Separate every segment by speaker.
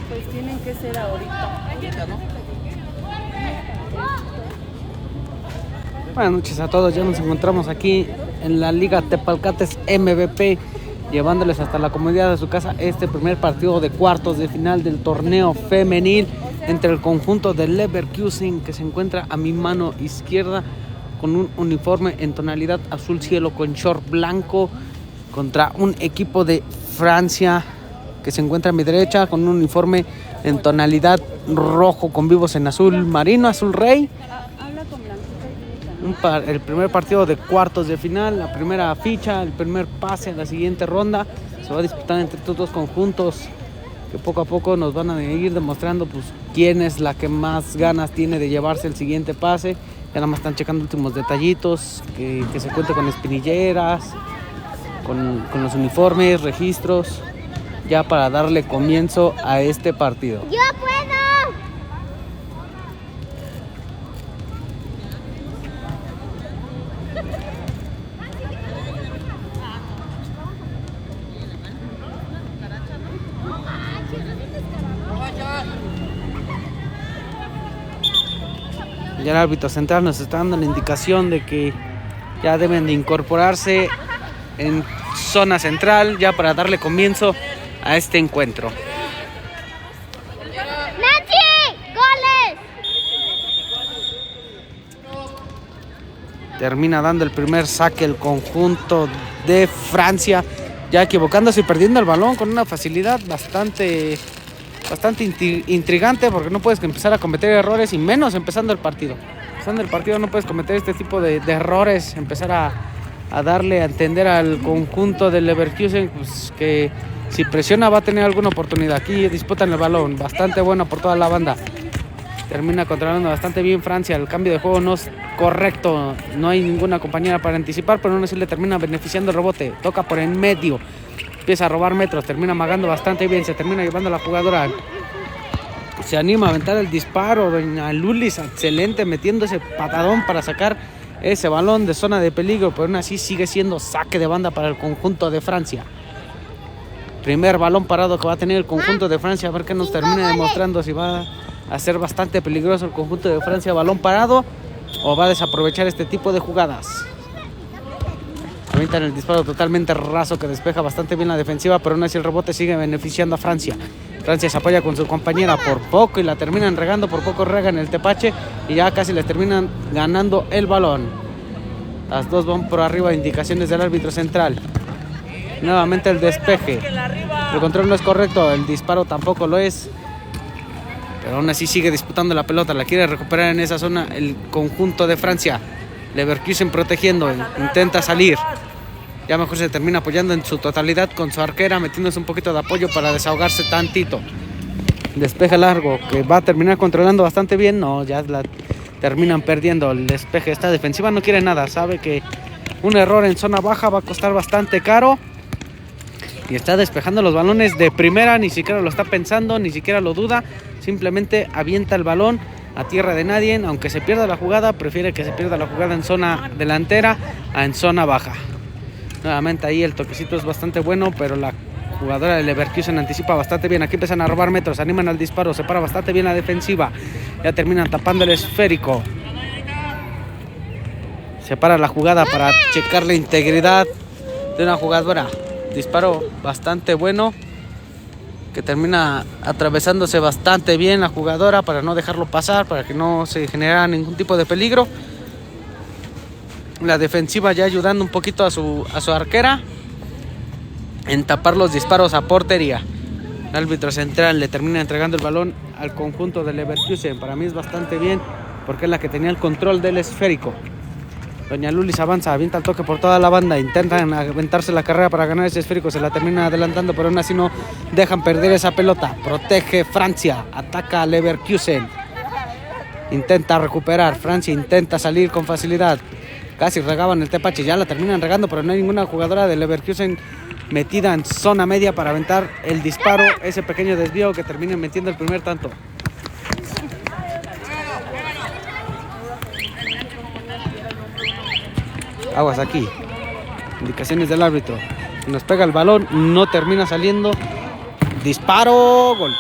Speaker 1: Pues tienen que ser ahorita.
Speaker 2: Buenas noches a todos, ya nos encontramos aquí en la Liga Tepalcates MVP, llevándoles hasta la comodidad de su casa este primer partido de cuartos de final del torneo femenil entre el conjunto de Leverkusen, que se encuentra a mi mano izquierda con un uniforme en tonalidad azul cielo con short blanco, contra un equipo de Francia que se encuentra a mi derecha con un uniforme en tonalidad rojo con vivos en azul marino, azul rey. El primer partido de cuartos de final, la primera ficha, el primer pase a la siguiente ronda se va a disputar entre estos dos conjuntos que poco a poco nos van a ir demostrando pues quién es la que más ganas tiene de llevarse el siguiente pase. Ya nada más están checando últimos detallitos, que se cuente con espinilleras, con los uniformes, registros, ya para darle comienzo a este partido.
Speaker 3: ¡Yo puedo!
Speaker 2: Ya el árbitro central nos está dando la indicación de que ya deben de incorporarse en zona central ya para darle comienzo a este encuentro.
Speaker 3: ¡Nancy! ¡Goles!
Speaker 2: Termina dando el primer saque el conjunto de Francia, ya equivocándose y perdiendo el balón con una facilidad bastante intrigante, porque no puedes empezar a cometer errores, y menos empezando el partido. Empezando el partido no puedes cometer este tipo de errores, empezar a darle a entender al conjunto del Leverkusen pues, que si presiona va a tener alguna oportunidad. Aquí disputan el balón, bastante bueno por toda la banda. Termina controlando bastante bien Francia. El cambio de juego no es correcto, no hay ninguna compañera para anticipar, pero aún así le termina beneficiando el rebote. Toca por en medio, empieza a robar metros, termina amagando bastante bien, se termina llevando a la jugadora. Se anima a aventar el disparo, doña Lulis, excelente, metiendo ese patadón para sacar ese balón de zona de peligro, pero aún así sigue siendo saque de banda para el conjunto de Francia. Primer balón parado que va a tener el conjunto de Francia, a ver qué nos termina demostrando, si va a ser bastante peligroso el conjunto de Francia, balón parado, o va a desaprovechar este tipo de jugadas. Avientan el disparo totalmente raso que despeja bastante bien la defensiva, pero aún así el rebote sigue beneficiando a Francia. Francia se apoya con su compañera por poco y la terminan regando, por poco regan el tepache y ya casi les terminan ganando el balón. Las dos van por arriba, indicaciones del árbitro central. Nuevamente el despeje. El control no es correcto, el disparo tampoco lo es. Pero aún así sigue disputando la pelota, la quiere recuperar en esa zona el conjunto de Francia. Leverkusen protegiendo, intenta salir. Ya mejor se termina apoyando en su totalidad con su arquera, metiéndose un poquito de apoyo para desahogarse tantito. Despeje largo, que va a terminar controlando bastante bien. No, ya la terminan perdiendo el despeje. Esta defensiva no quiere nada, sabe que un error en zona baja va a costar bastante caro. Y está despejando los balones de primera, ni siquiera lo está pensando, ni siquiera lo duda. Simplemente avienta el balón a tierra de nadie. Aunque se pierda la jugada, prefiere que se pierda la jugada en zona delantera a en zona baja. Nuevamente ahí el toquecito es bastante bueno, pero la jugadora de Leverkusen anticipa bastante bien. Aquí empiezan a robar metros, animan al disparo, se para bastante bien la defensiva. Ya terminan tapando el esférico. Se para la jugada para checar la integridad de una jugadora. Disparo bastante bueno, que termina atravesándose bastante bien la jugadora para no dejarlo pasar, para que no se generara ningún tipo de peligro. La defensiva ya ayudando un poquito a su arquera en tapar los disparos a portería. El árbitro central le termina entregando el balón al conjunto de Leverkusen. Para mí es bastante bien, porque es la que tenía el control del esférico. Doña Lulis avanza, avienta el toque por toda la banda, intentan aventarse la carrera para ganar ese esférico, se la termina adelantando, pero aún así no dejan perder esa pelota. Protege Francia, ataca a Leverkusen, intenta recuperar, Francia intenta salir con facilidad. Casi regaban el tepache, ya la terminan regando, pero no hay ninguna jugadora de Leverkusen metida en zona media para aventar el disparo, ese pequeño desvío que termina metiendo el primer tanto. Aguas aquí, indicaciones del árbitro. Nos pega el balón, no termina saliendo. disparo, gol.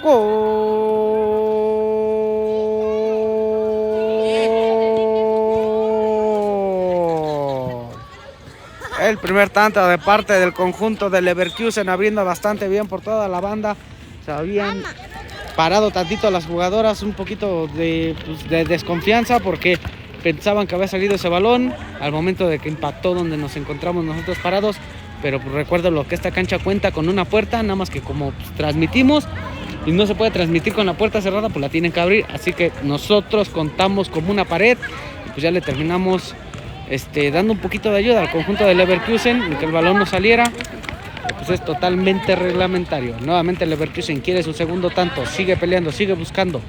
Speaker 2: Gol. El primer tanto de parte del conjunto del Leverkusen, abriendo bastante bien por toda la banda. Se habían parado tantito las jugadoras, un poquito de desconfianza porque pensaban que había salido ese balón al momento de que impactó donde nos encontramos nosotros parados. Pero pues, recuerdo lo que esta cancha cuenta con una puerta, nada más que como pues, transmitimos y no se puede transmitir con la puerta cerrada, pues la tienen que abrir. Así que nosotros contamos como una pared y pues ya le terminamos dando un poquito de ayuda al conjunto de Leverkusen en que el balón no saliera. Pues es totalmente reglamentario. Nuevamente Leverkusen quiere su segundo tanto, sigue peleando, sigue buscando.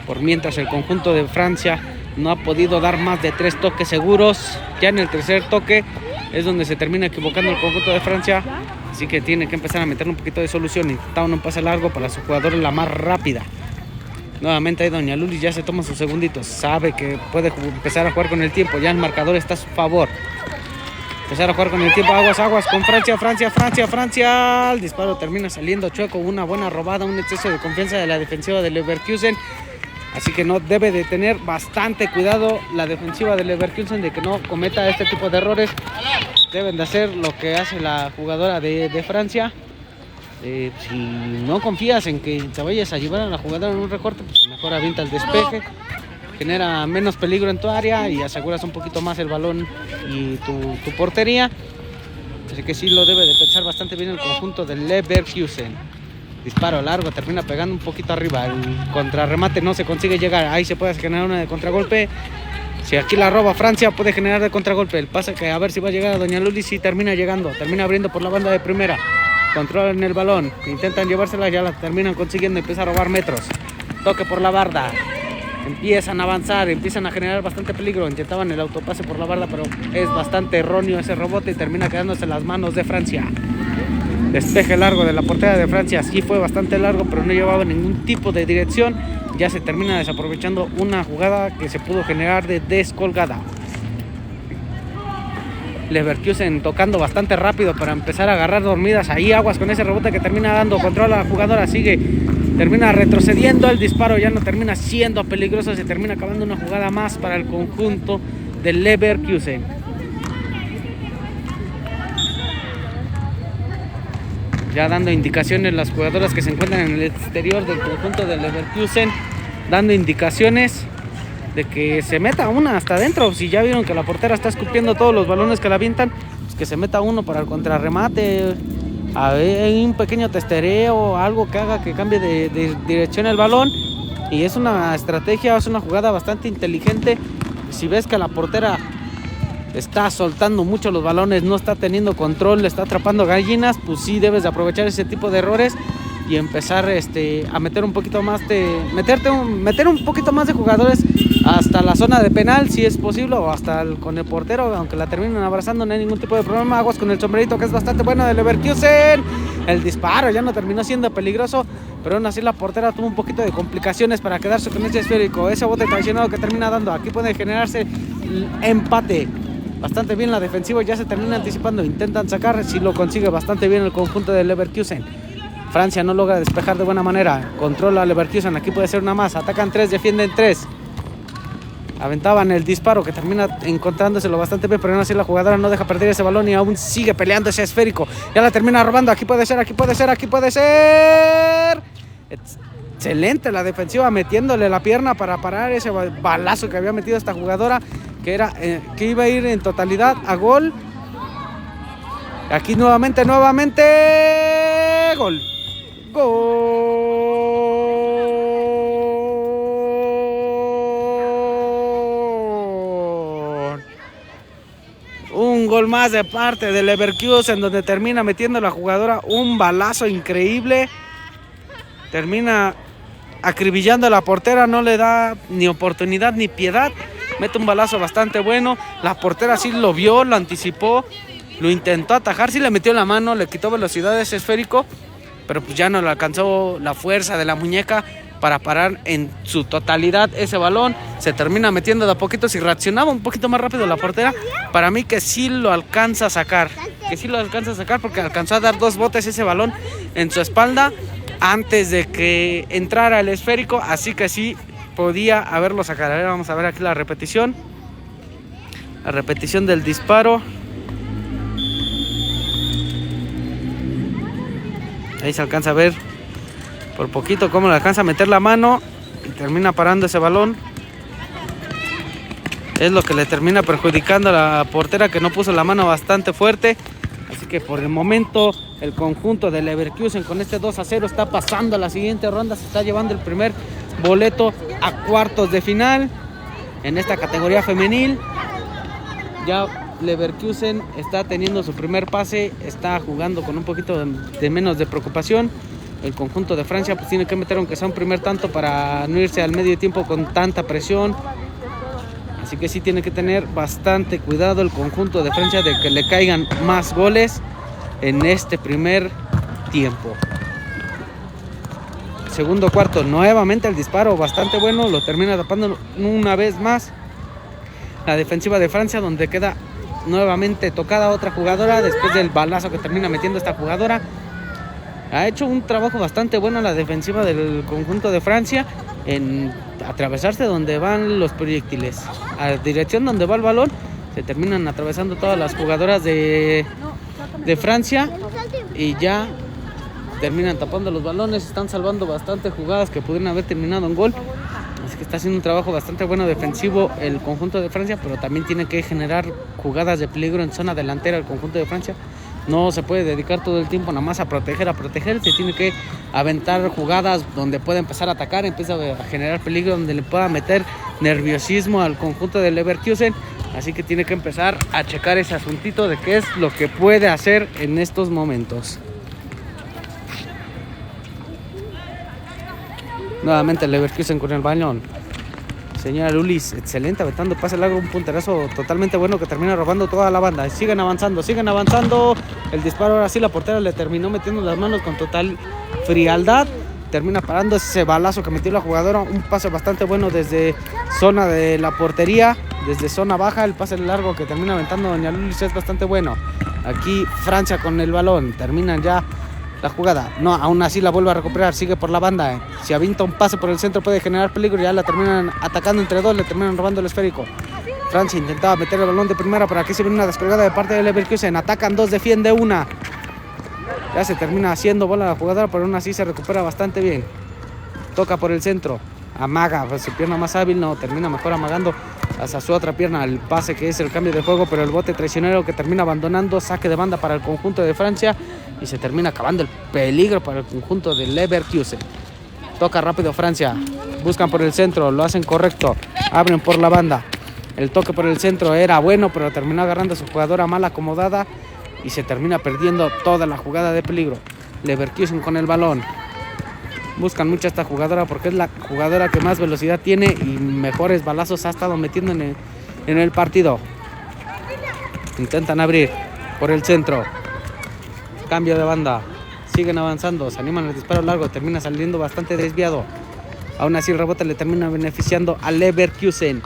Speaker 2: Por mientras el conjunto de Francia no ha podido dar más de 3 toques seguros. Ya en el tercer toque es donde se termina equivocando el conjunto de Francia. Así que tiene que empezar a meter un poquito de solución. Intentando un pase largo para su jugadora la más rápida. Nuevamente ahí Doña Lulis ya se toma sus segunditos. Sabe que puede empezar a jugar con el tiempo. Ya el marcador está a su favor. Empezar a jugar con el tiempo. Aguas con Francia. El disparo termina saliendo chueco. Una buena robada, un exceso de confianza de la defensiva de Leverkusen. Así que no debe de tener bastante cuidado la defensiva de Leverkusen de que no cometa este tipo de errores. Deben de hacer lo que hace la jugadora de Francia. Si no confías en que te vayas a llevar a la jugadora en un recorte, pues mejor avienta el despeje. Genera menos peligro en tu área y aseguras un poquito más el balón y tu portería. Así que sí lo debe de pensar bastante bien el conjunto del Leverkusen. Disparo largo, termina pegando un poquito arriba. El contrarremate no se consigue llegar. Ahí se puede generar una de contragolpe. Si aquí la roba Francia, puede generar de contragolpe. El pase que a ver si va a llegar a Doña Luli. Sí, termina llegando. Termina abriendo por la banda de primera. Controlan el balón. Intentan llevársela, ya la terminan consiguiendo. Empieza a robar metros. Toque por la barda. Empiezan a avanzar, empiezan a generar bastante peligro. Intentaban el autopase por la barda, pero es bastante erróneo ese rebote y termina quedándose en las manos de Francia. Despeje largo de la portería de Francia. Sí fue bastante largo, pero no llevaba ningún tipo de dirección. Ya se termina desaprovechando una jugada que se pudo generar de descolgada. Leverkusen tocando bastante rápido para empezar a agarrar dormidas. Ahí aguas con ese rebote que termina dando control a la jugadora. Sigue, termina retrocediendo. El disparo ya no termina siendo peligroso. Se termina acabando una jugada más para el conjunto del Leverkusen. Ya dando indicaciones las jugadoras que se encuentran en el exterior del conjunto del Leverkusen. Dando indicaciones de que se meta una hasta adentro. Si ya vieron que la portera está escupiendo todos los balones que la avientan, pues que se meta uno para el contrarremate. Hay un pequeño testereo, algo que haga que cambie de dirección el balón. Y es una estrategia, es una jugada bastante inteligente. Si ves que la portera está soltando mucho los balones, no está teniendo control, le está atrapando gallinas, pues sí debes de aprovechar ese tipo de errores y empezar a meter un poquito más meter un poquito más de jugadores hasta la zona de penal si es posible, o hasta con el portero, aunque la terminen abrazando no hay ningún tipo de problema. Aguas con el sombrerito que es bastante bueno de Leverkusen. El disparo ya no terminó siendo peligroso, pero aún así la portera tuvo un poquito de complicaciones para quedarse con ese esférico, ese bote traicionado que termina dando. Aquí puede generarse empate. Bastante bien la defensiva, ya se termina anticipando, intentan sacar, si lo consigue bastante bien el conjunto de Leverkusen. Francia no logra despejar de buena manera, controla a Leverkusen, aquí puede ser una más, atacan 3, defienden 3. Aventaban el disparo que termina encontrándoselo bastante bien, pero aún así la jugadora no deja perder ese balón y aún sigue peleando ese esférico. Ya la termina robando, aquí puede ser. Excelente la defensiva metiéndole la pierna para parar ese balazo que había metido esta jugadora, que iba a ir en totalidad a gol. Aquí nuevamente, gol. Un gol más de parte de Leverkusen, donde termina metiendo la jugadora un balazo increíble. Termina acribillando a la portera, no le da ni oportunidad ni piedad. Mete un balazo bastante bueno. La portera sí lo vio, lo anticipó, lo intentó atajar, sí le metió la mano, le quitó velocidad a ese esférico, pero pues ya no le alcanzó la fuerza de la muñeca para parar en su totalidad ese balón. Se termina metiendo de a poquito. Si reaccionaba un poquito más rápido la portera, para mí que sí lo alcanza a sacar. Porque alcanzó a dar 2 botes ese balón en su espalda antes de que entrara el esférico. Así que sí podía haberlo sacado. A ver, vamos a ver aquí la repetición. La repetición del disparo. Ahí se alcanza a ver por poquito cómo le alcanza a meter la mano y termina parando ese balón. Es lo que le termina perjudicando a la portera, que no puso la mano bastante fuerte. Así que por el momento el conjunto de Leverkusen con este 2-0 está pasando a la siguiente ronda. Se está llevando el primer boleto a cuartos de final en esta categoría femenil. Ya Leverkusen está teniendo su primer pase, está jugando con un poquito de menos de preocupación. El conjunto de Francia pues tiene que meter aunque sea un primer tanto para no irse al medio tiempo con tanta presión. Así que sí tiene que tener bastante cuidado el conjunto de Francia de que le caigan más goles en este primer tiempo. Segundo cuarto, nuevamente el disparo bastante bueno, lo termina tapando una vez más la defensiva de Francia, donde queda nuevamente tocada otra jugadora después del balazo que termina metiendo esta jugadora. Ha hecho un trabajo bastante bueno la defensiva del conjunto de Francia en atravesarse donde van los proyectiles. A la dirección donde va el balón se terminan atravesando todas las jugadoras de Francia y ya terminan tapando los balones. Están salvando bastante jugadas que pudieron haber terminado en gol. Así que está haciendo un trabajo bastante bueno defensivo el conjunto de Francia, pero también tiene que generar jugadas de peligro en zona delantera el conjunto de Francia. No se puede dedicar todo el tiempo nada más a proteger. Se tiene que aventar jugadas donde pueda empezar a atacar, empieza a generar peligro, donde le pueda meter nerviosismo al conjunto de Leverkusen. Así que tiene que empezar a checar ese asuntito de qué es lo que puede hacer en estos momentos. Nuevamente Leverkusen con el balón. Señora Lulis, excelente, aventando pase largo, un punterazo totalmente bueno que termina robando toda la banda. Siguen avanzando. El disparo ahora sí, la portera le terminó metiendo las manos con total frialdad. Termina parando ese balazo que metió la jugadora. Un pase bastante bueno desde zona de la portería, desde zona baja. El pase largo que termina aventando doña Lulis es bastante bueno. Aquí Francia con el balón. Terminan ya la jugada. No, aún así la vuelve a recuperar. Sigue por la banda. Si avienta un pase por el centro puede generar peligro. Ya la terminan atacando entre dos. Le terminan robando el esférico. Francia intentaba meter el balón de primera, pero aquí se viene una descolgada de parte de Leverkusen. Atacan dos, defiende una. Ya se termina haciendo bola la jugadora, pero aún así se recupera bastante bien. Toca por el centro. Amaga, pues su pierna más hábil. No, termina mejor amagando hacia su otra pierna. El pase que es el cambio de juego, pero el bote traicionero que termina abandonando. Saque de banda para el conjunto de Francia. Y se termina acabando el peligro para el conjunto de Leverkusen. Toca rápido Francia. Buscan por el centro, lo hacen correcto. Abren por la banda. El toque por el centro era bueno, pero terminó agarrando a su jugadora mal acomodada. Y se termina perdiendo toda la jugada de peligro. Leverkusen con el balón. Buscan mucho a esta jugadora porque es la jugadora que más velocidad tiene y mejores balazos ha estado metiendo en el partido. Intentan abrir por el centro. Cambio de banda. Siguen avanzando. Se animan al disparo largo. Termina saliendo bastante desviado. Aún así el rebote le termina beneficiando a Leverkusen.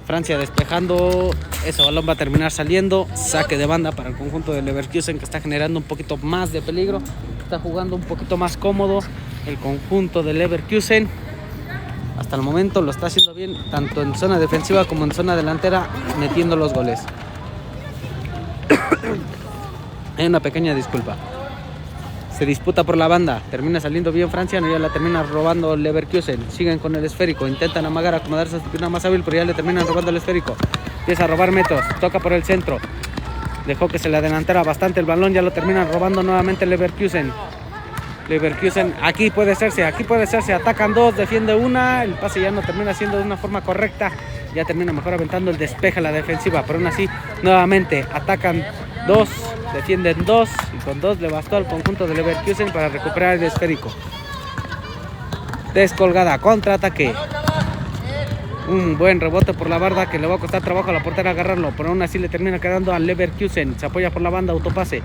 Speaker 2: Francia despejando. Ese balón va a terminar saliendo. Saque de banda para el conjunto de Leverkusen, que está generando un poquito más de peligro. Está jugando un poquito más cómodo el conjunto de Leverkusen. Hasta el momento lo está haciendo bien, tanto en zona defensiva como en zona delantera, metiendo los goles. Hay una pequeña disculpa. Se disputa por la banda. Termina saliendo bien Francia, ya la termina robando Leverkusen. Siguen con el esférico. Intentan amagar, acomodarse a su pierna más hábil, pero ya le terminan robando el esférico. Empieza a robar metros. Toca por el centro. Dejó que se le adelantara bastante el balón. Ya lo terminan robando nuevamente Leverkusen. Leverkusen, aquí puede hacerse. Atacan dos, defiende una. El pase ya no termina siendo de una forma correcta. Ya termina mejor aventando el despeje a la defensiva. Pero aún así, nuevamente atacan dos, defienden dos. Y con dos le bastó al conjunto de Leverkusen para recuperar el esférico. Descolgada, contraataque. Un buen rebote por la barda que le va a costar trabajo a la portera agarrarlo, pero aún así le termina quedando a Leverkusen. Se apoya por la banda, autopase.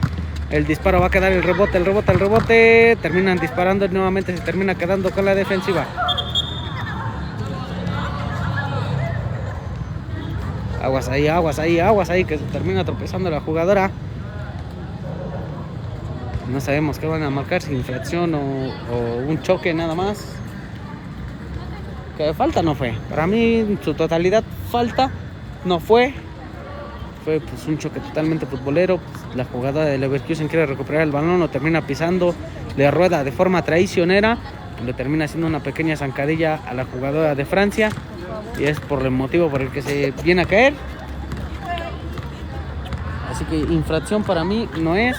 Speaker 2: El disparo va a quedar, el rebote. Terminan disparando y nuevamente se termina quedando con la defensiva. Aguas ahí, que se termina tropezando la jugadora. No sabemos qué van a marcar, si infracción o un choque nada más. Que falta no fue. Para mí, en su totalidad, falta no fue. Fue pues un choque totalmente futbolero. Pues, la jugadora de Leverkusen quiere recuperar el balón, lo termina pisando, le rueda de forma traicionera, le termina haciendo una pequeña zancadilla a la jugadora de Francia. Y es por el motivo por el que se viene a caer. Así que infracción para mí no es,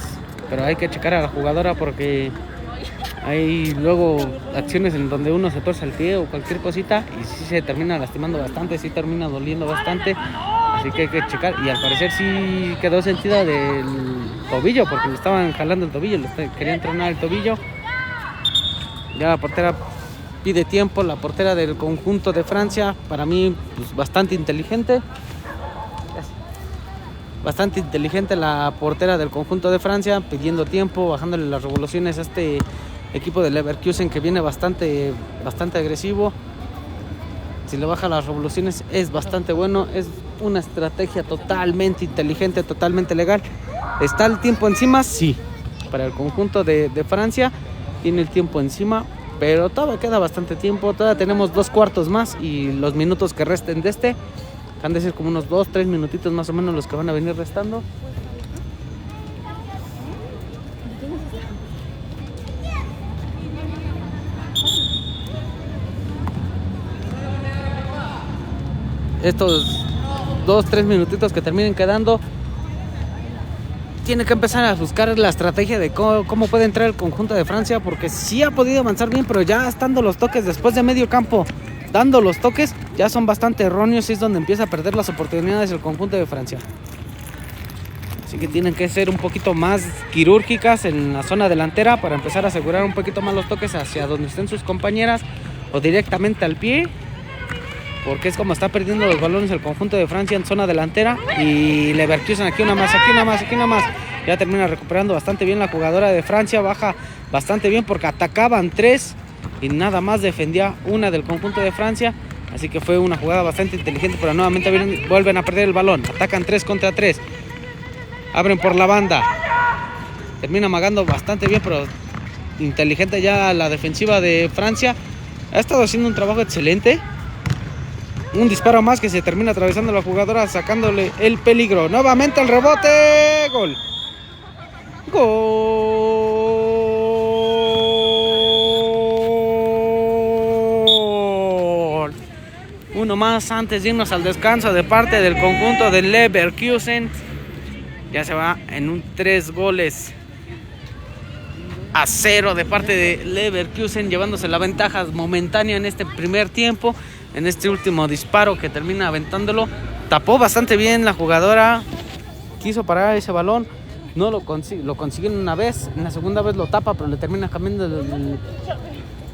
Speaker 2: pero hay que checar a la jugadora porque hay luego acciones en donde uno se torce el pie o cualquier cosita y sí se termina lastimando bastante, sí termina doliendo bastante. Así que hay que checar, y al parecer sí quedó sentida del tobillo porque le estaban jalando el tobillo, querían tronar el tobillo. Ya la portera pide tiempo, la portera del conjunto de Francia, para mí pues, bastante inteligente la portera del conjunto de Francia, pidiendo tiempo, bajándole las revoluciones a este equipo de Leverkusen que viene bastante agresivo. Si le baja las revoluciones es bastante bueno, es una estrategia totalmente inteligente, totalmente legal. ¿Está el tiempo encima? Sí, para el conjunto de Francia tiene el tiempo encima, pero todavía queda bastante tiempo, todavía tenemos 2 cuartos más y los minutos que resten de este han de ser como unos 2-3 minutitos más o menos los que van a venir restando. Estos 2-3 minutitos que terminen quedando, tiene que empezar a buscar la estrategia de cómo puede entrar el conjunto de Francia, porque sí ha podido avanzar bien, pero ya estando los toques después de medio campo, dando los toques, ya son bastante erróneos y es donde empieza a perder las oportunidades el conjunto de Francia. Así que tienen que ser un poquito más quirúrgicas en la zona delantera para empezar a asegurar un poquito más los toques hacia donde estén sus compañeras o directamente al pie, porque es como está perdiendo los balones el conjunto de Francia en zona delantera. Y Leverkusen aquí una más. Ya termina recuperando bastante bien la jugadora de Francia, baja bastante bien porque atacaban 3 y nada más defendía una del conjunto de Francia. Así que fue una jugada bastante inteligente, pero nuevamente vuelven a perder el balón. Atacan 3 contra 3. Abren por la banda. Termina amagando bastante bien, pero inteligente ya la defensiva de Francia. Ha estado haciendo un trabajo excelente. Un disparo más que se termina atravesando la jugadora, sacándole el peligro. Nuevamente el rebote. Gol. Uno más antes de irnos al descanso de parte del conjunto de Leverkusen. Ya se va en un 3-0 de parte de Leverkusen, llevándose la ventaja momentánea en este primer tiempo. En este último disparo que termina aventándolo, tapó bastante bien la jugadora, quiso parar ese balón, no lo consiguieron una vez, en la segunda vez lo tapa, pero le termina cambiando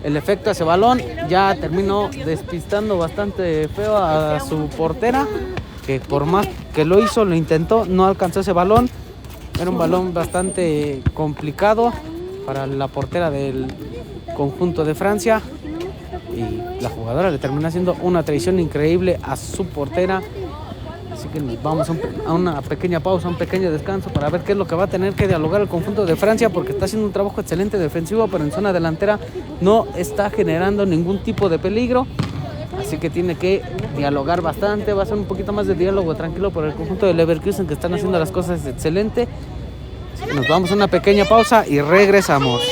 Speaker 2: el efecto a ese balón. Ya terminó despistando bastante feo a su portera, que por más que lo intentó, no alcanzó ese balón. Era un balón bastante complicado para la portera del conjunto de Francia. Y la jugadora le termina haciendo una traición increíble a su portera. Así que nos vamos a una pequeña pausa, un pequeño descanso para ver qué es lo que va a tener que dialogar el conjunto de Francia, porque está haciendo un trabajo excelente defensivo, pero en zona delantera no está generando ningún tipo de peligro. Así que tiene que dialogar bastante, va a ser un poquito más de diálogo tranquilo por el conjunto de Leverkusen, que están haciendo las cosas excelente. Así que nos vamos a una pequeña pausa y regresamos.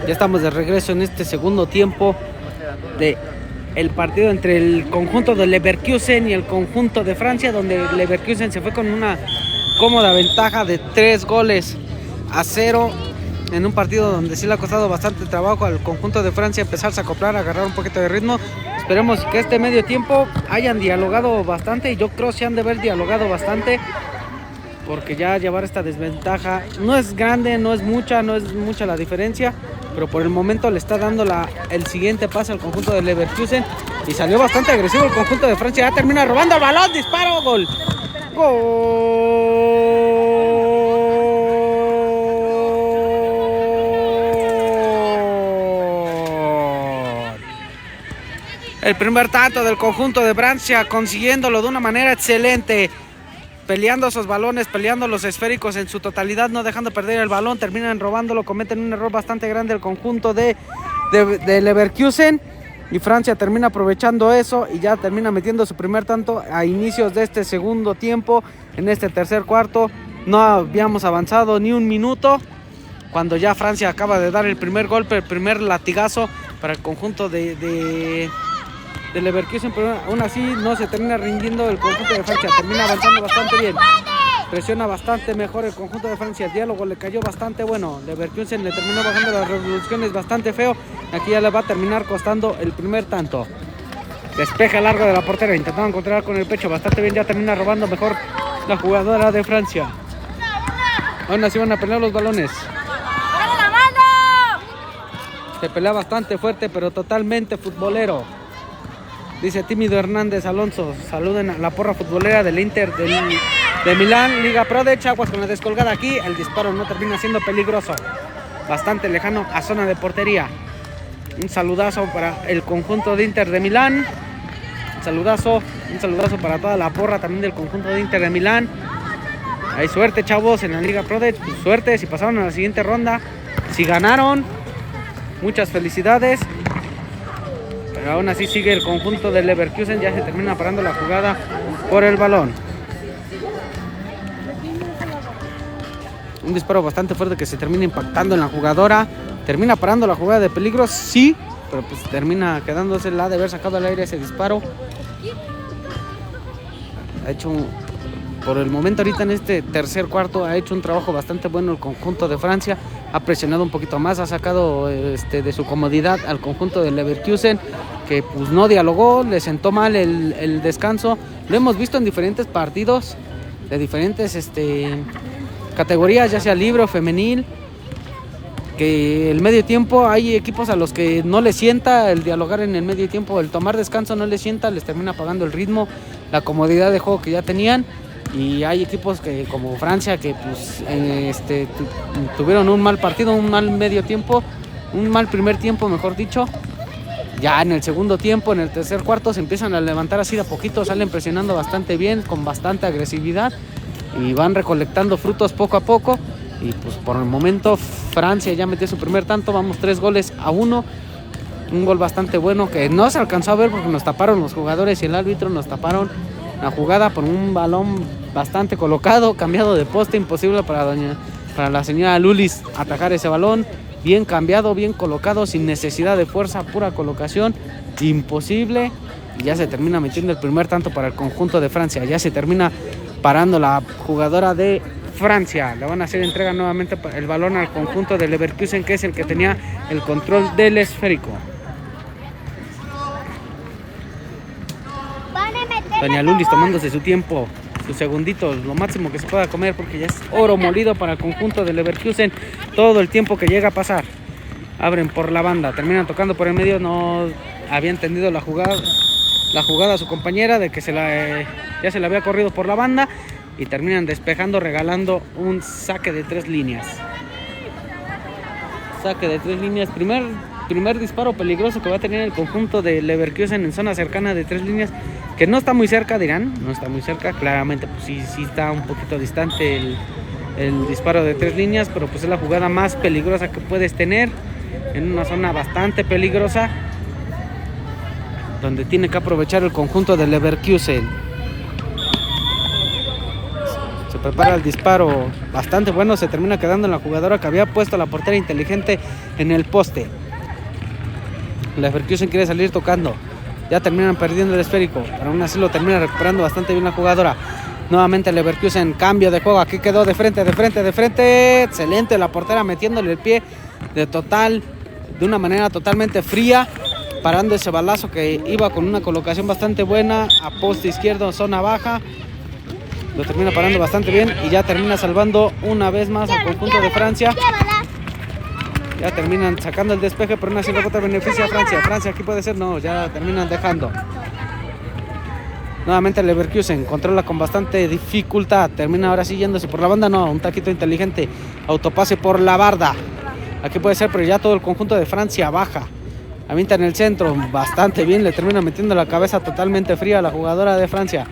Speaker 2: Ya estamos de regreso en este segundo tiempo de el partido entre el conjunto de Leverkusen y el conjunto de Francia, donde Leverkusen se fue con una cómoda ventaja de 3-0 en un partido donde sí le ha costado bastante trabajo al conjunto de Francia empezarse a acoplar, a agarrar un poquito de ritmo. Esperemos que este medio tiempo hayan dialogado bastante, y yo creo que se han de haber dialogado bastante, porque ya llevar esta desventaja no es grande, no es mucha la diferencia, pero por el momento le está dando el siguiente pase al conjunto de Leverkusen, y salió bastante agresivo el conjunto de Francia. Ya termina robando el balón, disparo, gol. El primer tanto del conjunto de Francia, consiguiéndolo de una manera excelente, peleando esos balones, peleando los esféricos en su totalidad, no dejando perder el balón. Terminan robándolo, cometen un error bastante grande el conjunto de Leverkusen, y Francia termina aprovechando eso y ya termina metiendo su primer tanto a inicios de este segundo tiempo. En este tercer cuarto no habíamos avanzado ni un minuto cuando ya Francia acaba de dar el primer golpe, el primer latigazo para el conjunto de Leverkusen, pero aún así no se termina rindiendo el conjunto de Francia. Termina avanzando bastante bien, presiona bastante mejor el conjunto de Francia. El diálogo le cayó bastante bueno. Leverkusen le terminó bajando las revoluciones bastante feo. Aquí ya le va a terminar costando el primer tanto. Despeja largo de la portera, intentando encontrar con el pecho bastante bien. Ya termina robando mejor la jugadora de Francia. Aún así van a pelear los balones. Se pelea bastante fuerte, pero totalmente futbolero. Dice Tímido Hernández Alonso: saluden a la porra futbolera del Inter de Milán, Liga Pro de Chaguas con la descolgada aquí. El disparo no termina siendo peligroso, bastante lejano a zona de portería. Un saludazo para el conjunto de Inter de Milán. Un saludazo para toda la porra también del conjunto de Inter de Milán. Hay suerte, chavos, en la Liga Pro de suerte si pasaron a la siguiente ronda. Si ganaron, muchas felicidades. Pero aún así sigue el conjunto de Leverkusen. Ya se termina parando la jugada por el balón. Un disparo bastante fuerte que se termina impactando en la jugadora. Termina parando la jugada de peligro, sí, pero pues termina quedándose la de haber sacado al aire ese disparo. Ha hecho por el momento ahorita en este tercer cuarto ha hecho un trabajo bastante bueno el conjunto de Francia. Ha presionado un poquito más, ha sacado de su comodidad al conjunto de Leverkusen, que pues no dialogó, le sentó mal el descanso. Lo hemos visto en diferentes partidos de diferentes categorías, ya sea libre o femenil, que el medio tiempo hay equipos a los que no les sienta el dialogar en el medio tiempo, el tomar descanso no les sienta, les termina apagando el ritmo, la comodidad de juego que ya tenían. Y hay equipos que como Francia que pues tuvieron un mal partido, un mal medio tiempo, un mal primer tiempo, mejor dicho. Ya en el segundo tiempo, en el tercer cuarto, se empiezan a levantar así de a poquito, salen presionando bastante bien, con bastante agresividad, y van recolectando frutos poco a poco. Y pues por el momento Francia ya metió su primer tanto, vamos 3-1. Un gol bastante bueno que no se alcanzó a ver porque nos taparon los jugadores y el árbitro, nos taparon la jugada por un balón bastante colocado, cambiado de poste, imposible para la señora Lulis atajar ese balón. Bien cambiado, bien colocado, sin necesidad de fuerza, pura colocación, imposible. Y ya se termina metiendo el primer tanto para el conjunto de Francia. Ya se termina parando la jugadora de Francia. Le van a hacer entrega nuevamente el balón al conjunto de Leverkusen, que es el que tenía el control del esférico. Doña Lulis tomándose su tiempo, sus segunditos, lo máximo que se pueda comer, porque ya es oro molido para el conjunto de Leverkusen todo el tiempo que llega a pasar. Abren por la banda, terminan tocando por el medio. No había entendido la jugada a su compañera de que ya se la había corrido por la banda, y terminan despejando, regalando un saque de 3 líneas. Saque de 3 líneas, primer disparo peligroso que va a tener el conjunto de Leverkusen en zona cercana de 3 líneas, que no está muy cerca, dirán, no está muy cerca, claramente pues sí está un poquito distante el disparo de 3 líneas, pero pues es la jugada más peligrosa que puedes tener en una zona bastante peligrosa, donde tiene que aprovechar el conjunto de Leverkusen. Se prepara el disparo bastante bueno. Se termina quedando en la jugadora que había puesto la portera inteligente en el poste. Leverkusen quiere salir tocando. Ya terminan perdiendo el esférico, pero aún así lo termina recuperando bastante bien la jugadora. Nuevamente Leverkusen, cambio de juego. Aquí quedó de frente. Excelente la portera metiéndole el pie de una manera totalmente fría, parando ese balazo que iba con una colocación bastante buena a poste izquierdo, zona baja. Lo termina parando bastante bien y ya termina salvando una vez más al conjunto de Francia. Ya terminan sacando el despeje, pero una sin rebote beneficia a Francia. Francia aquí puede ser, no, ya terminan dejando. Nuevamente Leverkusen controla con bastante dificultad. Termina ahora sí yéndose por la banda, no, un taquito inteligente. Autopase por la barda. Aquí puede ser, pero ya todo el conjunto de Francia baja. Avienta en el centro, bastante bien, le termina metiendo la cabeza totalmente fría a la jugadora de Francia.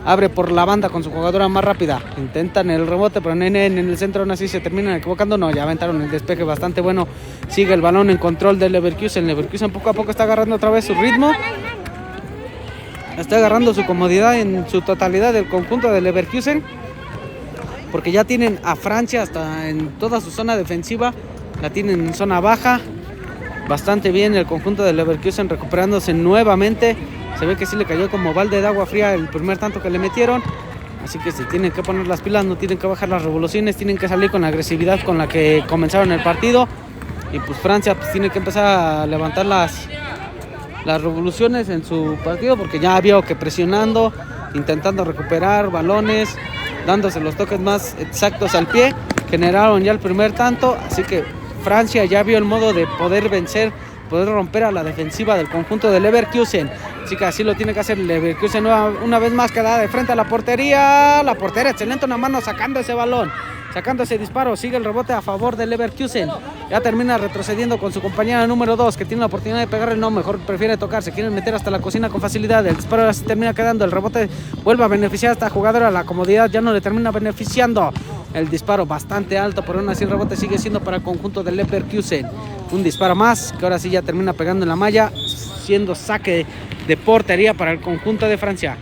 Speaker 2: Abre por la banda con su jugadora más rápida. Intentan el rebote, pero en el centro aún así se terminan equivocando. No, ya aventaron el despeje bastante bueno. Sigue el balón en control de Leverkusen. Leverkusen poco a poco está agarrando otra vez su ritmo. Está agarrando su comodidad en su totalidad del conjunto de Leverkusen. Porque ya tienen a Francia hasta en toda su zona defensiva. La tienen en zona baja. Bastante bien el conjunto de Leverkusen recuperándose nuevamente. Se ve que sí le cayó como balde de agua fría el primer tanto que le metieron. Así que se tienen que poner las pilas, no tienen que bajar las revoluciones, tienen que salir con la agresividad con la que comenzaron el partido. Y pues Francia pues tiene que empezar a levantar las revoluciones en su partido, porque ya vio que presionando, intentando recuperar balones, dándose los toques más exactos al pie, generaron ya el primer tanto. Así que Francia ya vio el modo de poder vencer, poder romper a la defensiva del conjunto de Leverkusen. Así que así lo tiene que hacer Leverkusen una vez más, queda de frente a la portería. La portera, excelente, una mano sacando ese balón, sacando ese disparo. Sigue el rebote a favor de Leverkusen. Ya termina retrocediendo con su compañera número 2, que tiene la oportunidad de pegarle. No, mejor prefiere tocar, se quieren meter hasta la cocina con facilidad. El disparo se termina quedando, el rebote vuelve a beneficiar a esta jugadora. La comodidad ya no le termina beneficiando. El disparo bastante alto, pero aún así el rebote sigue siendo para el conjunto de Leverkusen. Un disparo más, que ahora sí ya termina pegando en la malla, siendo saque de portería para el conjunto de Francia.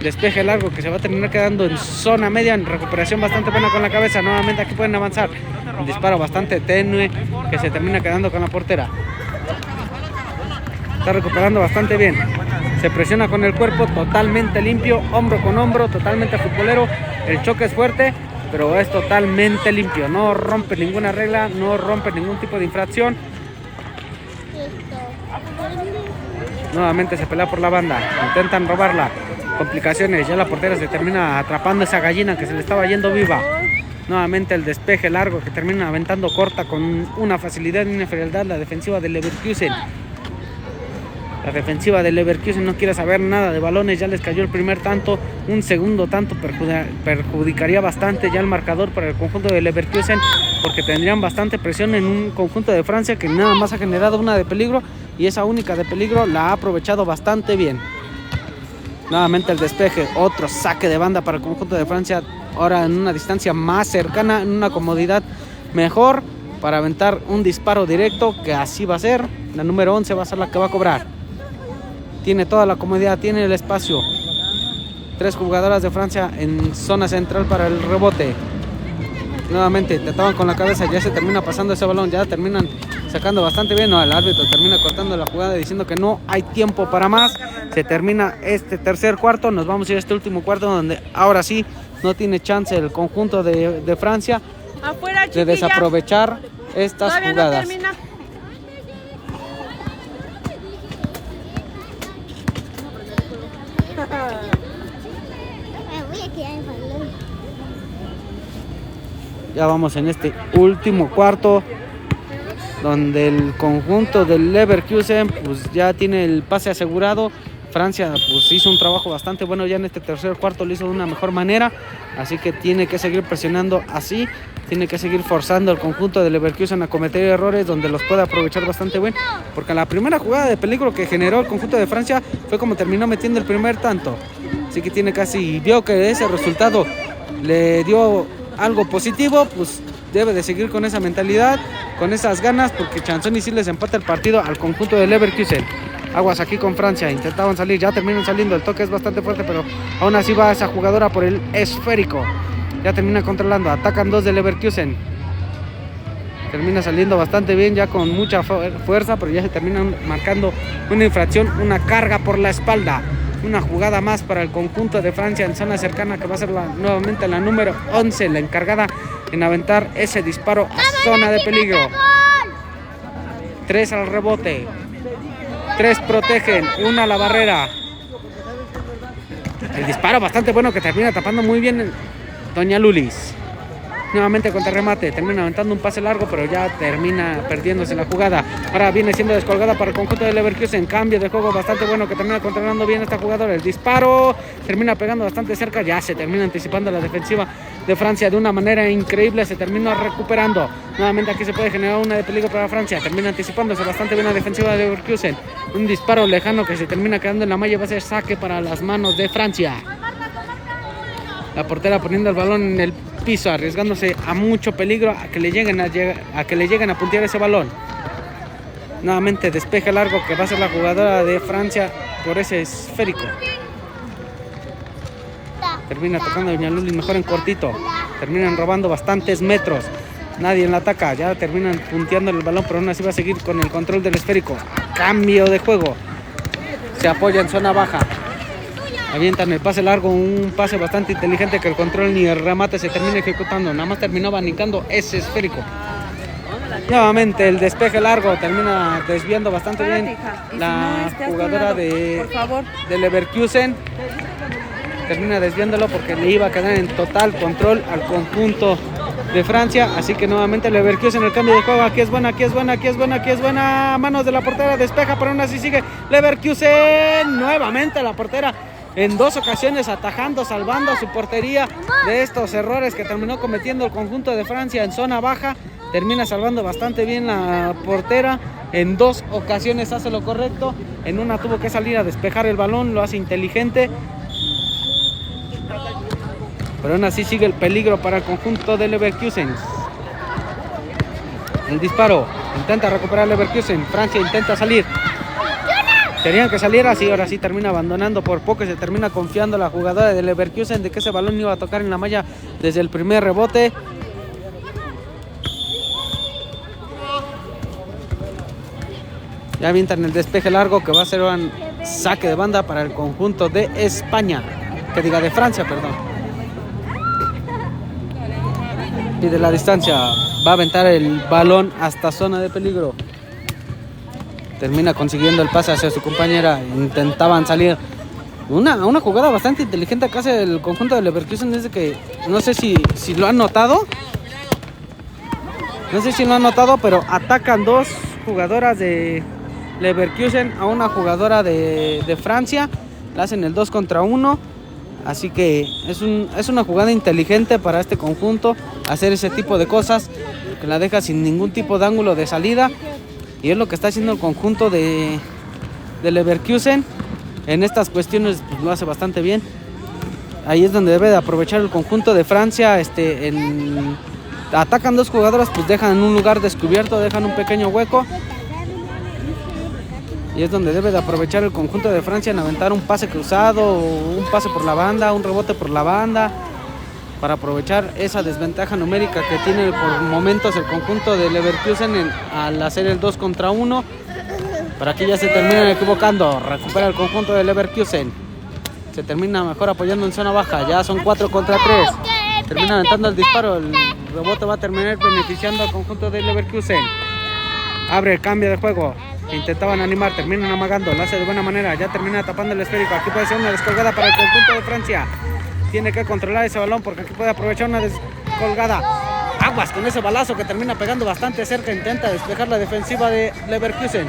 Speaker 2: Despeje largo que se va a terminar quedando en zona media, en recuperación bastante buena con la cabeza. Nuevamente aquí pueden avanzar. Un disparo bastante tenue que se termina quedando con la portera. Está recuperando bastante bien. Se presiona con el cuerpo, totalmente limpio, hombro con hombro, totalmente futbolero. El choque es fuerte, pero es totalmente limpio. No rompe ninguna regla, no rompe ningún tipo de infracción. Nuevamente se pelea por la banda, intentan robarla. Complicaciones, ya la portera se termina atrapando esa gallina que se le estaba yendo viva. Nuevamente el despeje largo que termina aventando corta con una facilidad y una frialdad la defensiva de Leverkusen. La defensiva de Leverkusen no quiere saber nada de balones, ya les cayó el primer tanto. Un segundo tanto perjudicaría bastante ya el marcador para el conjunto de Leverkusen, porque tendrían bastante presión en un conjunto de Francia que nada más ha generado una de peligro, y esa única de peligro la ha aprovechado bastante bien. Nuevamente el despeje, otro saque de banda para el conjunto de Francia, ahora en una distancia más cercana, en una comodidad mejor para aventar un disparo directo, que así va a ser. La número 11 va a ser la que va a cobrar. Tiene toda la comodidad, tiene el espacio. 3 jugadoras de Francia en zona central para el rebote. Nuevamente trataban con la cabeza, ya se termina pasando ese balón, ya terminan sacando bastante bien. No, el árbitro termina cortando la jugada diciendo que no hay tiempo para más. Se termina este tercer cuarto, nos vamos a ir a este último cuarto, donde ahora sí no tiene chance el conjunto de Francia de desaprovechar estas jugadas.
Speaker 1: No termina.
Speaker 2: Ya vamos en este último cuarto, donde el conjunto del Leverkusen pues ya tiene el pase asegurado. Francia pues hizo un trabajo bastante bueno ya en este tercer cuarto, lo hizo de una mejor manera, así que tiene que seguir presionando así, tiene que seguir forzando el conjunto de Leverkusen a cometer errores donde los puede aprovechar bastante bien, porque la primera jugada de peligro que generó el conjunto de Francia fue como terminó metiendo el primer tanto. Así que tiene casi, vio que ese resultado le dio algo positivo, pues debe de seguir con esa mentalidad, con esas ganas, porque Chanzoni sí les empata el partido al conjunto de Leverkusen. Aguas aquí con Francia, intentaban salir, ya terminan saliendo, el toque es bastante fuerte, pero aún así va esa jugadora por el esférico. Ya termina controlando, atacan 2 de Leverkusen. Termina saliendo bastante bien, ya con mucha fuerza, pero ya se terminan marcando una infracción, una carga por la espalda. Una jugada más para el conjunto de Francia en zona cercana, que va a ser nuevamente la número 11, la encargada en aventar ese disparo a zona de peligro. 3 al rebote, 3 protegen, 1 a la barrera. El disparo bastante bueno que termina tapando muy bien Doña Lulis. Nuevamente contra remate, termina aventando un pase largo, pero ya termina perdiéndose la jugada. Ahora viene siendo descolgada para el conjunto de Leverkusen. Cambio de juego bastante bueno que termina controlando bien esta jugadora. El disparo termina pegando bastante cerca, ya se termina anticipando la defensiva de Francia de una manera increíble. Se termina recuperando. Nuevamente aquí se puede generar una de peligro para Francia. Termina anticipándose bastante bien la defensiva de Leverkusen. Un disparo lejano que se termina quedando en la malla. Va a ser saque para las manos de Francia. La portera poniendo el balón en el piso, arriesgándose a mucho peligro a que le lleguen a puntear ese balón. Nuevamente despeje largo que va a ser la jugadora de Francia por ese esférico. Termina tocando Doña Luli mejor en cortito. Terminan robando bastantes metros. Nadie la ataca. Ya terminan punteando el balón, pero aún así va a seguir con el control del esférico. Cambio de juego. Se apoya en zona baja. Avientan el pase largo, un pase bastante inteligente que el control ni el remate se termina ejecutando. Nada más terminó abanicando ese esférico. Nuevamente el despeje largo termina desviando bastante bien la jugadora de Leverkusen. Termina desviándolo porque le iba a quedar en total control al conjunto de Francia. Así que nuevamente Leverkusen el cambio de juego. Aquí es buena, aquí es buena, aquí es buena, aquí es buena. Manos de la portera, despeja, pero aún así sigue Leverkusen. Nuevamente la portera en 2 ocasiones atajando, salvando a su portería de estos errores que terminó cometiendo el conjunto de Francia en zona baja. Termina salvando bastante bien la portera. En 2 ocasiones hace lo correcto. En una tuvo que salir a despejar el balón, lo hace inteligente. Pero aún así sigue el peligro para el conjunto de Leverkusen. El disparo, intenta recuperar Leverkusen. Francia intenta salir. Querían que saliera así, ahora sí termina abandonando por poco y se termina confiando la jugadora de Leverkusen de que ese balón iba a tocar en la malla desde el primer rebote. Ya avientan el despeje largo que va a ser un saque de banda para el conjunto de España, de Francia, perdón. Y de la distancia va a aventar el balón hasta zona de peligro. Termina consiguiendo el pase hacia su compañera. Intentaban salir. Una jugada bastante inteligente que hace el conjunto de Leverkusen. Desde que no sé si lo han notado. No sé si lo han notado, pero atacan 2 jugadoras de Leverkusen a una jugadora de Francia. La hacen el 2 contra 1. Así que es una jugada inteligente para este conjunto. Hacer ese tipo de cosas. Que la deja sin ningún tipo de ángulo de salida. Y es lo que está haciendo el conjunto de Leverkusen. En estas cuestiones pues, lo hace bastante bien. Ahí es donde debe de aprovechar el conjunto de Francia. Atacan 2 jugadoras, pues dejan un lugar descubierto, dejan un pequeño hueco. Y es donde debe de aprovechar el conjunto de Francia en aventar un pase cruzado, un pase por la banda, un rebote por la banda. Para aprovechar esa desventaja numérica que tiene por momentos el conjunto de Leverkusen al hacer el 2 contra 1. Para que ya se terminan equivocando. Recupera el conjunto de Leverkusen. Se termina mejor apoyando en zona baja. Ya son 4 contra 3. Termina aventando el disparo. El rebote va a terminar beneficiando al conjunto de Leverkusen. Abre el cambio de juego. Intentaban animar, terminan amagando. Lo hace de buena manera. Ya termina tapando el esférico. Aquí puede ser una descolgada para el conjunto de Francia. Tiene que controlar ese balón porque aquí puede aprovechar una descolgada. Aguas con ese balazo que termina pegando bastante cerca. Intenta despejar la defensiva de Leverkusen.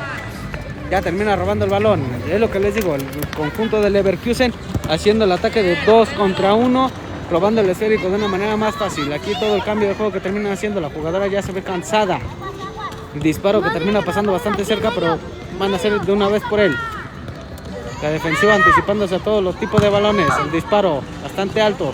Speaker 2: Ya termina robando el balón. Es lo que les digo, el conjunto de Leverkusen haciendo el ataque de 2 contra 1, robando el esférico de una manera más fácil. Aquí todo el cambio de juego que termina haciendo, la jugadora ya se ve cansada. El disparo que termina pasando bastante cerca, pero van a hacer de una vez por él. La defensiva anticipándose a todos los tipos de balones. El disparo bastante alto.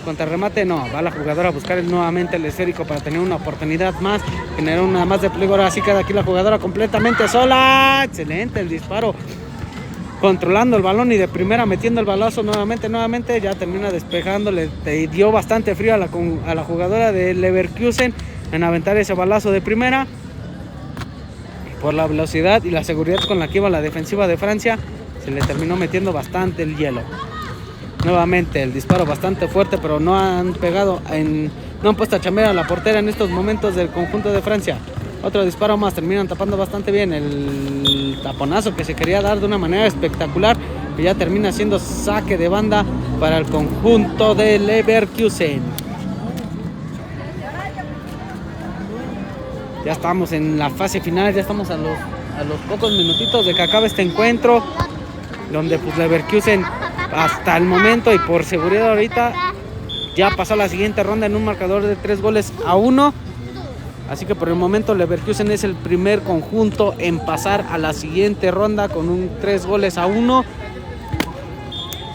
Speaker 2: Contra remate no. Va la jugadora a buscar nuevamente el esférico para tener una oportunidad más. Generar una más de peligro. Así queda aquí la jugadora completamente sola. Excelente el disparo. 4 contra 2 para el conjunto de Leverkusen. Abre el cambio de juego. Intentaban animar, terminan amagando. Lo hace de buena manera. Ya termina tapando el esférico. Aquí puede ser una descolgada para el conjunto de Francia. Ya termina robando el balón. Lo hace de buena manera. controlando el balón y de primera metiendo el balazo nuevamente, ya termina despejando, le dio bastante frío a la jugadora de Leverkusen en aventar ese balazo de primera. Por la velocidad y la seguridad con la que iba la defensiva de Francia, se le terminó metiendo bastante el hielo. Nuevamente el disparo bastante fuerte, pero no han puesto a chambear a la portera en estos momentos del conjunto de Francia. Otro disparo más, terminan tapando bastante bien el taponazo que se quería dar de una manera espectacular, que ya termina siendo saque de banda para el conjunto de Leverkusen. Ya estamos en la fase final, ya estamos a los pocos minutitos de que acabe este encuentro, donde pues Leverkusen hasta el momento y por seguridad ahorita ya pasó a la siguiente ronda en un marcador de 3-1. Así que por el momento Leverkusen es el primer conjunto en pasar a la siguiente ronda con un 3-1.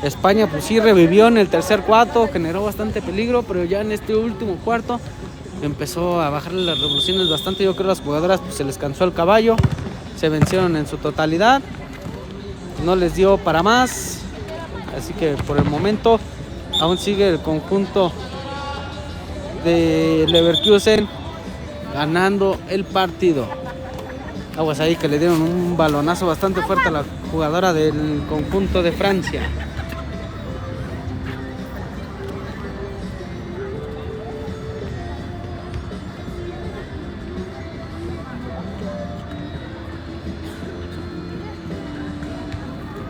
Speaker 2: España pues sí revivió en el tercer cuarto, generó bastante peligro, pero ya en este último cuarto empezó a bajarle las revoluciones bastante. Yo creo que las jugadoras pues, se les cansó el caballo, se vencieron en su totalidad, no les dio para más. Así que por el momento aún sigue el conjunto de Leverkusen ganando el partido. Aguas ahí que le dieron un balonazo bastante fuerte a la jugadora del conjunto de Francia.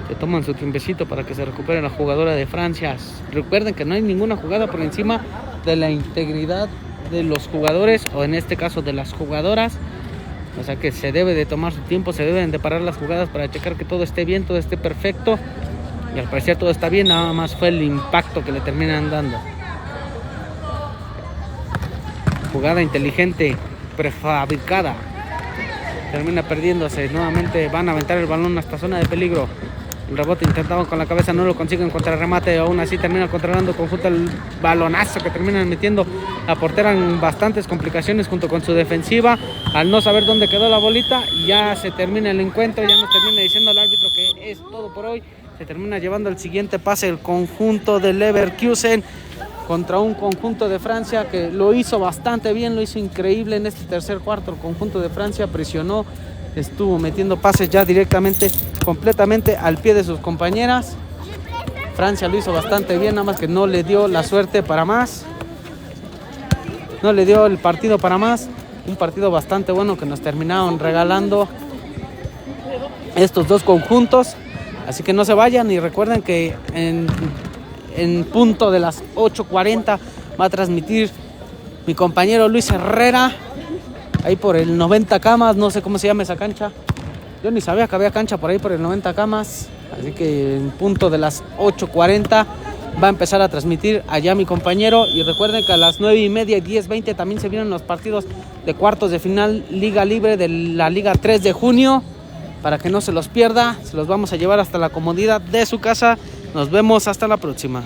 Speaker 2: Que toman su tiempecito para que se recupere la jugadora de Francia. Recuerden que no hay ninguna jugada por encima de la integridad de los jugadores, o en este caso de las jugadoras. O sea que se debe de tomar su tiempo, se deben de parar las jugadas para checar que todo esté bien, todo esté perfecto. Y al parecer todo está bien, nada más fue el impacto que le terminan dando. Jugada inteligente, prefabricada, termina perdiéndose. Nuevamente van a aventar el balón hasta zona de peligro. El rebote intentaban con la cabeza, no lo consiguen, contra el remate, aún así termina controlando conjunto el balonazo que terminan metiendo a portera en bastantes complicaciones junto con su defensiva. Al no saber dónde quedó la bolita, ya se termina el encuentro, ya nos termina diciendo el árbitro que es todo por hoy. Se termina llevando el siguiente pase el conjunto de Leverkusen contra un conjunto de Francia que lo hizo bastante bien, lo hizo increíble en este tercer cuarto. El conjunto de Francia presionó, estuvo metiendo pases ya directamente, completamente al pie de sus compañeras. Francia lo hizo bastante bien, nada más que no le dio la suerte para más, no le dio el partido para más. Un partido bastante bueno que nos terminaron regalando estos dos conjuntos. Así que no se vayan y recuerden que en punto de las 8:40 va a transmitir mi compañero Luis Herrera, ahí por el 90 Camas, no sé cómo se llama esa cancha. Yo ni sabía que había cancha por ahí por el 90 Camas. Así que en punto de las 8:40 va a empezar a transmitir allá mi compañero. Y recuerden que a las 9:30 y 10:20 también se vienen los partidos de cuartos de final Liga Libre de la Liga 3 de junio. Para que no se los pierda, se los vamos a llevar hasta la comodidad de su casa. Nos vemos hasta la próxima.